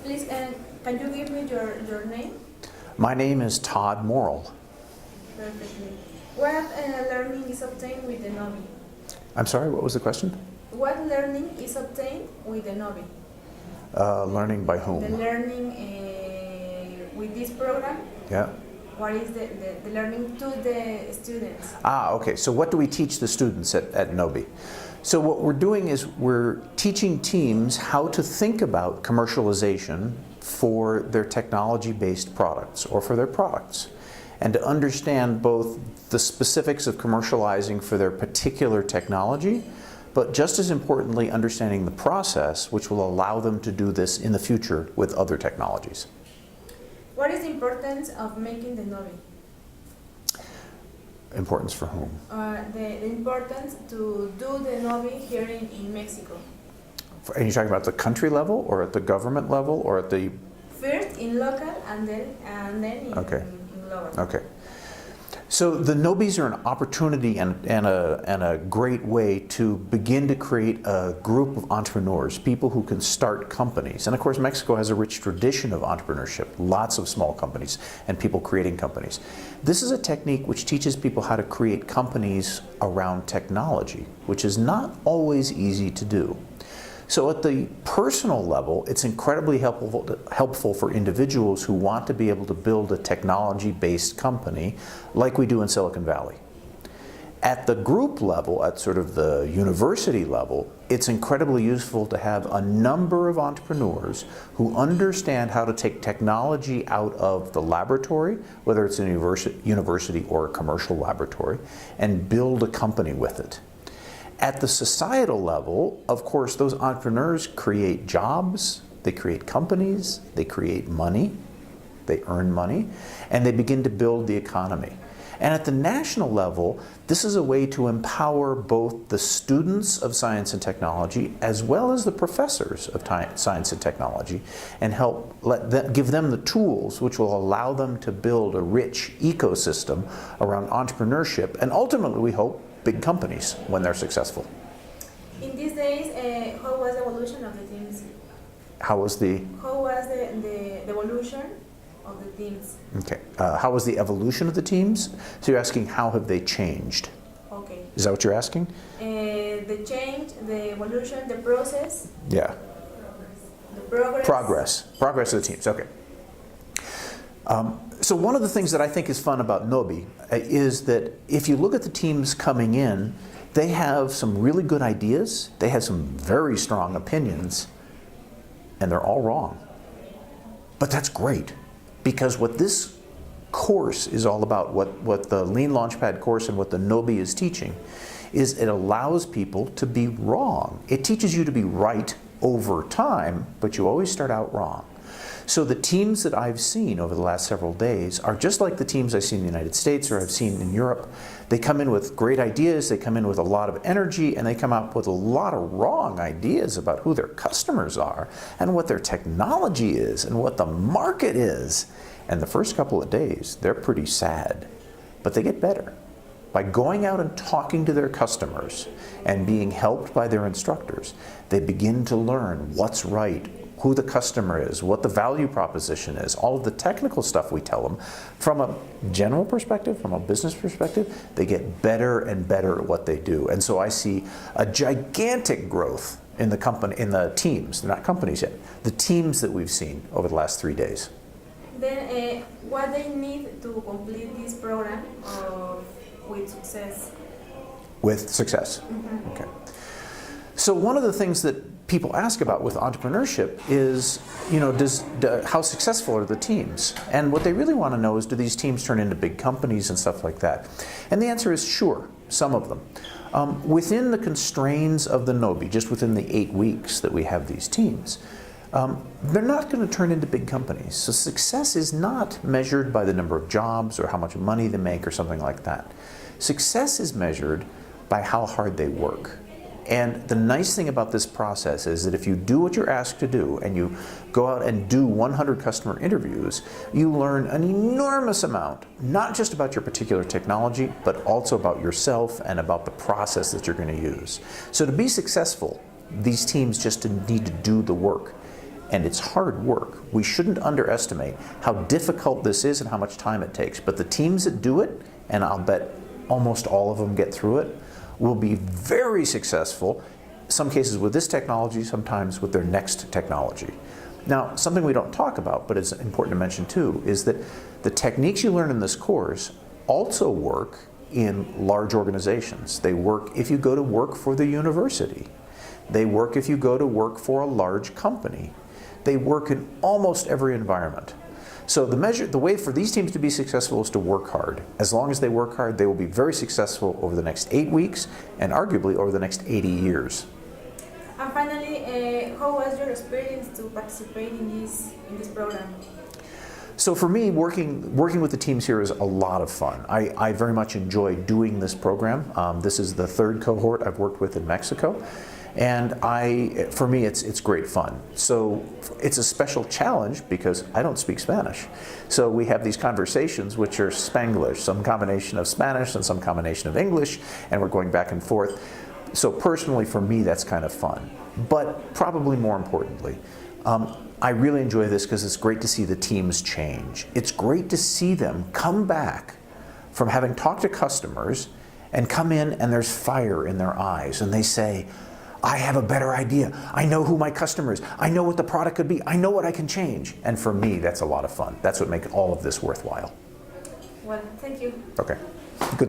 Please, can you give me your name? My name is Todd Morril. Perfectly. What learning is obtained with the NOVI? I'm sorry, what was the question? What learning is obtained with the NOVI? Learning by whom? The learning with this program? Yeah. What is the learning to the students? Okay. So what do we teach the students at NOBI? So what we're doing is we're teaching teams how to think about commercialization for their technology-based products or for their products, and to understand both the specifics of commercializing for their particular technology, but just as importantly, understanding the process which will allow them to do this in the future with other technologies. What is the importance of making the NOVI? Importance for whom? The importance to do the NOVI here in Mexico. Are you talking about the country level, or at the government level, or at the... First in local and then in global. Okay. So the NOBIs are an opportunity and a great way to begin to create a group of entrepreneurs, people who can start companies. And of course, Mexico has a rich tradition of entrepreneurship, lots of small companies and people creating companies. This is a technique which teaches people how to create companies around technology, which is not always easy to do. So at the personal level, it's incredibly helpful for individuals who want to be able to build a technology-based company like we do in Silicon Valley. At the group level, at sort of the university level, it's incredibly useful to have a number of entrepreneurs who understand how to take technology out of the laboratory, whether it's a university or a commercial laboratory, and build a company with it. At the societal level, of course, those entrepreneurs create jobs, they create companies, they create money, they earn money, and they begin to build the economy. And at the national level, this is a way to empower both the students of science and technology as well as the professors of science and technology, and give them the tools which will allow them to build a rich ecosystem around entrepreneurship, and ultimately, we hope, big companies when they're successful. In these days, how was the evolution of the teams? How was the evolution of the teams? Okay. How was the evolution of the teams? So you're asking how have they changed? Okay. Is that what you're asking? The change, the evolution, the process. Yeah. The progress. Progress of the teams. Okay. So one of the things that I think is fun about NOBI is that if you look at the teams coming in, they have some really good ideas, they have some very strong opinions, and they're all wrong. But that's great, because what this course is all about, what the Lean Launchpad course and what the NOBI is teaching, is it allows people to be wrong. It teaches you to be right over time, but you always start out wrong. So the teams that I've seen over the last several days are just like the teams I've seen in the United States or I've seen in Europe. They come in with great ideas, they come in with a lot of energy, and they come up with a lot of wrong ideas about who their customers are and what their technology is and what the market is. And the first couple of days, they're pretty sad, but they get better. By going out and talking to their customers and being helped by their instructors, they begin to learn what's right, who the customer is, what the value proposition is, all of the technical stuff we tell them. From a general perspective, from a business perspective, they get better and better at what they do. And so I see a gigantic growth in the company, in the teams, they're not companies yet, the teams that we've seen over the last 3 days. Then what they need to complete this program with success? With success. Mm-hmm. Okay. So one of the things that people ask about with entrepreneurship is, how successful are the teams? And what they really want to know is, do these teams turn into big companies and stuff like that? And the answer is sure, some of them. Within the constraints of the NOBI, just within the 8 weeks that we have these teams, they're not going to turn into big companies. So success is not measured by the number of jobs or how much money they make or something like that. Success is measured by how hard they work. And the nice thing about this process is that if you do what you're asked to do and you go out and do 100 customer interviews, you learn an enormous amount, not just about your particular technology, but also about yourself and about the process that you're going to use. So to be successful, these teams just need to do the work. and it's hard work. We shouldn't underestimate how difficult this is and how much time it takes. But the teams that do it, and I'll bet almost all of them get through it, will be very successful, some cases with this technology, sometimes with their next technology. Now, something we don't talk about, but it's important to mention too, is that the techniques you learn in this course also work in large organizations. They work if you go to work for the university. They work if you go to work for a large company. They work in almost every environment. So the way for these teams to be successful is to work hard. As long as they work hard, they will be very successful over the next 8 weeks and arguably over the next 80 years. And finally, how was your experience to participate in this program? So for me, working with the teams here is a lot of fun. I very much enjoy doing this program. This is the third cohort I've worked with in Mexico. And for me, it's great fun. So it's a special challenge because I don't speak Spanish. So we have these conversations which are Spanglish, some combination of Spanish and some combination of English, and we're going back and forth. So personally, for me, that's kind of fun. But probably more importantly, I really enjoy this because it's great to see the teams change. It's great to see them come back from having talked to customers and come in and there's fire in their eyes and they say, I have a better idea. I know who my customer is. I know what the product could be. I know what I can change. And for me, that's a lot of fun. That's what makes all of this worthwhile. Well, thank you. Okay. Good.